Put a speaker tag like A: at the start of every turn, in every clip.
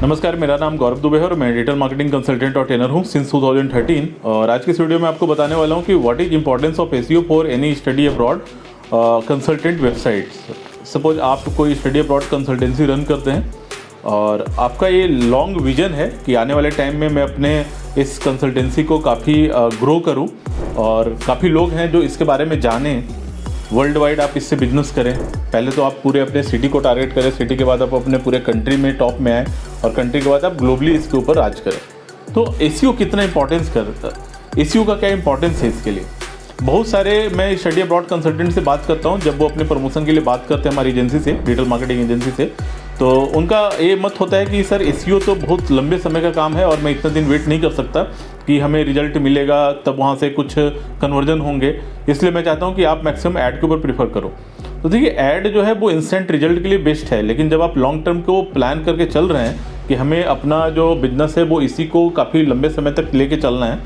A: नमस्कार, मेरा नाम गौरव दुबे है और मैं डिजिटल मार्केटिंग कंसल्टेंट और ट्रेनर हूँ सिंस 2013। और आज की इस वीडियो में आपको बताने वाला हूँ कि what is importance of SEO for any study abroad consultant websites. Suppose आप कोई स्टडी अब्रॉड कंसल्टेंसी रन करते हैं और आपका ये लॉन्ग विजन है कि आने वाले टाइम में मैं अपने इस कंसल्टेंसी को काफ़ी ग्रो करूँ और काफ़ी लोग हैं जो इसके बारे में जानें, वर्ल्ड वाइड आप इससे बिजनेस करें। पहले तो आप पूरे अपने सिटी को टारगेट करें, सिटी के बाद आप अपने पूरे कंट्री में टॉप में आए और कंट्री के बाद आप ग्लोबली इसके ऊपर राज करें। तो एसईओ कितना इंपॉर्टेंस करता है, एसईओ का क्या इंपॉर्टेंस है इसके लिए। बहुत सारे मैं स्टडी अब्रॉड कंसल्टेंट से बात करता हूं, जब वो अपने प्रमोशन के लिए बात करते हैं हमारी एजेंसी से, डिजिटल मार्केटिंग एजेंसी से, तो उनका ये मत होता है कि सर एसईओ तो बहुत लंबे समय का काम है और मैं इतना दिन वेट नहीं कर सकता कि हमें रिजल्ट मिलेगा तब वहाँ से कुछ कन्वर्जन होंगे, इसलिए मैं चाहता हूँ कि आप मैक्सिमम ऐड के ऊपर प्रीफर करो। तो देखिए, ऐड जो है वो इंस्टेंट रिजल्ट के लिए बेस्ट है, लेकिन जब आप लॉन्ग टर्म को प्लान करके चल रहे हैं कि हमें अपना जो बिजनेस है वो इसी को काफ़ी लंबे समय तक लेके चलना है,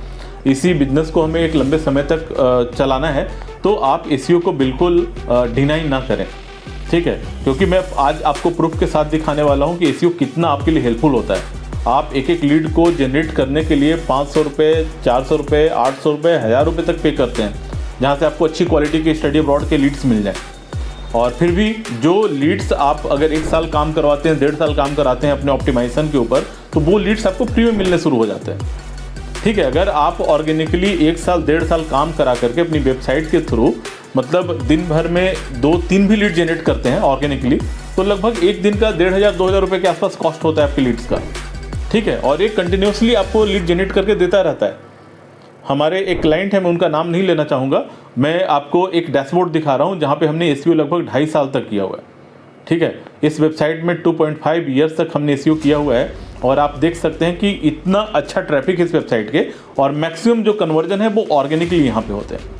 A: इसी बिजनेस को हमें एक लंबे समय तक चलाना है, तो आप एसईओ को बिल्कुल डिनाई ना करें, ठीक है। क्योंकि मैं आज आपको प्रूफ के साथ दिखाने वाला हूँ कि एसईओ कितना आपके लिए हेल्पफुल होता है। आप एक एक लीड को जनरेट करने के लिए 500 रुपये, 400 रुपये, 800 रुपये, 1000 रुपये तक पे करते हैं, जहाँ से आपको अच्छी क्वालिटी के स्टडी अब्रॉड के लीड्स मिल जाएँ। और फिर भी जो लीड्स आप अगर 1 साल काम करवाते हैं, 1.5 साल काम कराते हैं अपने ऑप्टिमाइजेशन के ऊपर, तो वो लीड्स आपको फ्री में मिलने शुरू हो जाते हैं, ठीक है। अगर आप ऑर्गेनिकली 1 साल 1.5 साल काम करा करके अपनी वेबसाइट के थ्रू मतलब दिन भर में 2-3 भी लीड जनरेट करते हैं ऑर्गेनिकली, तो लगभग एक दिन का 1500-2000 रुपये के आसपास कॉस्ट होता है आपके लीड्स का, ठीक है। और ये कंटिन्यूसली आपको लीड जनरेट करके देता रहता है। हमारे एक क्लाइंट है, मैं उनका नाम नहीं लेना चाहूँगा, मैं आपको एक डैशबोर्ड दिखा रहा हूँ जहाँ पे हमने एसईओ लगभग 2.5 साल तक किया हुआ है, ठीक है। इस वेबसाइट में 2.5 ईयर्स तक हमने एसईओ किया हुआ है और आप देख सकते हैं कि इतना अच्छा ट्रैफिक है इस वेबसाइट के और मैक्सिमम जो कन्वर्जन है वो ऑर्गेनिकली यहाँ पे होते हैं।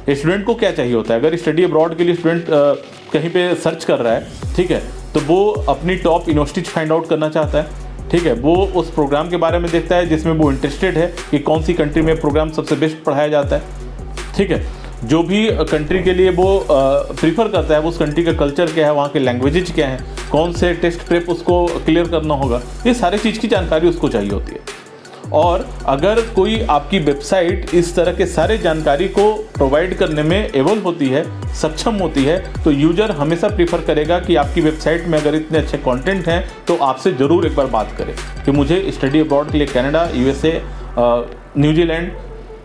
A: स्टूडेंट को क्या चाहिए होता है, अगर स्टडी अब्रॉड के लिए स्टूडेंट कहीं पे सर्च कर रहा है, ठीक है, तो वो अपनी टॉप यूनिवर्सिटी फाइंड आउट करना चाहता है, ठीक है। वो उस प्रोग्राम के बारे में देखता है जिसमें वो इंटरेस्टेड है कि कौन सी कंट्री में प्रोग्राम सबसे बेस्ट पढ़ाया जाता है, ठीक है। जो भी कंट्री के लिए वो प्रीफर करता है, वो उस कंट्री का कल्चर क्या है, वहाँ के लैंग्वेजेज क्या है, कौन से टेस्ट प्रेप उसको क्लियर करना होगा, ये सारी चीज़ की जानकारी उसको चाहिए होती है। और अगर कोई आपकी वेबसाइट इस तरह के सारे जानकारी को प्रोवाइड करने में एबल होती है, सक्षम होती है, तो यूजर हमेशा प्रीफर करेगा कि आपकी वेबसाइट में अगर इतने अच्छे कंटेंट हैं तो आपसे ज़रूर एक बार बात करें कि मुझे स्टडी अब्रॉड के लिए कनाडा, यूएसए, न्यूजीलैंड,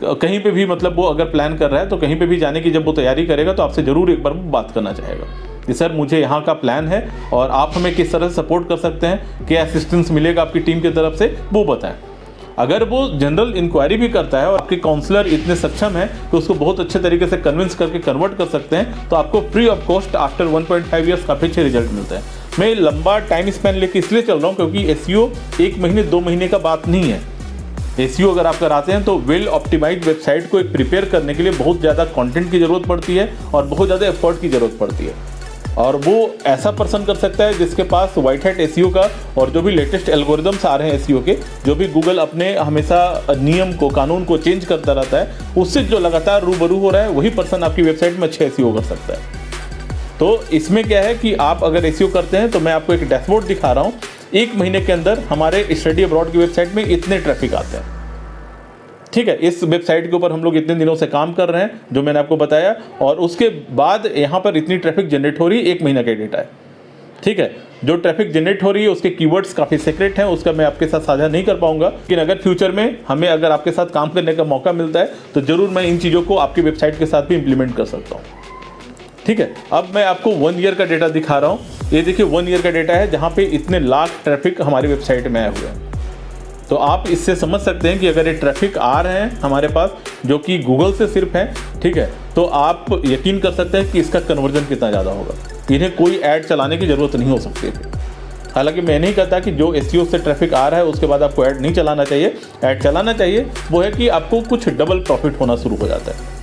A: कहीं पे भी मतलब वो अगर प्लान कर रहा है तो कहीं पे भी जाने की जब वो तैयारी करेगा तो आपसे ज़रूर एक बार वो बात करना चाहेगा कि सर मुझे यहाँ का प्लान है और आप हमें किस तरह से सपोर्ट कर सकते हैं, क्या असिस्टेंस मिलेगा आपकी टीम की तरफ से, वो बताएं। अगर वो जनरल इंक्वायरी भी करता है और आपके काउंसलर इतने सक्षम हैं कि उसको बहुत अच्छे तरीके से कन्विंस करके कन्वर्ट कर सकते हैं, तो आपको free of cost after 1.5 years काफ़ी अच्छे रिजल्ट मिलते हैं। मैं लंबा टाइम स्पेन लेके इसलिए चल रहा हूँ क्योंकि एसईओ 1 महीने 2 महीने का बात नहीं है। एसईओ अगर आप कराते हैं तो वेल ऑप्टिमाइज्ड वेबसाइट को एक प्रिपेयर करने के लिए बहुत ज़्यादा कंटेंट की ज़रूरत पड़ती है और बहुत ज़्यादा एफर्ट की ज़रूरत पड़ती है, और वो ऐसा पर्सन कर सकता है जिसके पास व्हाइट हैट एसईओ का और जो भी लेटेस्ट एल्गोरिदम्स आ रहे हैं एसईओ के, जो भी गूगल अपने हमेशा नियम को, कानून को चेंज करता रहता है, उससे जो लगातार रूबरू हो रहा है, वही पर्सन आपकी वेबसाइट में अच्छे एसईओ कर सकता है। तो इसमें क्या है कि आप अगर एसईओ करते हैं तो मैं आपको एक डैशबोर्ड दिखा रहा हूँ, 1 महीने के अंदर हमारे स्टडी अब्रॉड की वेबसाइट में इतने ट्रैफिक आते हैं, ठीक है। इस वेबसाइट के ऊपर हम लोग इतने दिनों से काम कर रहे हैं जो मैंने आपको बताया, और उसके बाद यहाँ पर इतनी ट्रैफिक जनरेट हो रही है, 1 महीना का डेटा है, ठीक है। जो ट्रैफिक जनरेट हो रही है उसके कीवर्ड्स काफ़ी सीक्रेट हैं, उसका मैं आपके साथ साझा नहीं कर पाऊंगा, लेकिन अगर फ्यूचर में हमें अगर आपके साथ काम करने का मौका मिलता है तो ज़रूर मैं इन चीज़ों को आपकी वेबसाइट के साथ भी इंप्लीमेंट कर सकता हूँ, ठीक है। अब मैं आपको 1 ईयर का डेटा दिखा रहा हूँ। ये देखिए 1 ईयर का डेटा है जहाँ पे इतने लाख ट्रैफिक हमारी वेबसाइट में आए हुए हैं। तो आप इससे समझ सकते हैं कि अगर ये ट्रैफिक आ रहे हैं हमारे पास जो कि गूगल से सिर्फ है, ठीक है, तो आप यकीन कर सकते हैं कि इसका कन्वर्जन कितना ज़्यादा होगा। इन्हें कोई ऐड चलाने की ज़रूरत नहीं हो सकती है। हालांकि मैं नहीं कहता कि जो एसईओ से ट्रैफिक आ रहा है उसके बाद आपको ऐड नहीं चलाना चाहिए, ऐड चलाना चाहिए। वो है कि आपको कुछ डबल प्रॉफिट होना शुरू हो जाता है।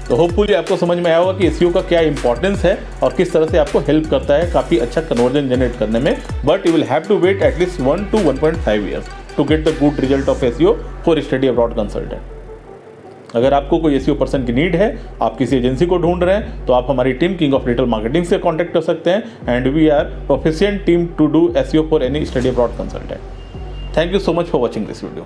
A: तो होपफुली आपको समझ में आया होगा कि एसईओ का क्या इंपॉर्टेंस है और किस तरह से आपको हेल्प करता है काफ़ी अच्छा कन्वर्जन जनरेट करने में। But you will have to wait at least 1 to 1.5 years to get the good result of SEO for study abroad consultant. अगर आपको कोई एसईओ पर्सन की नीड है, आप किसी एजेंसी को ढूंढ रहे हैं, तो आप हमारी team king of digital marketing से कॉन्टैक्ट कर सकते हैं and we are proficient team to do SEO for any study abroad consultant. Thank you so much for watching this video.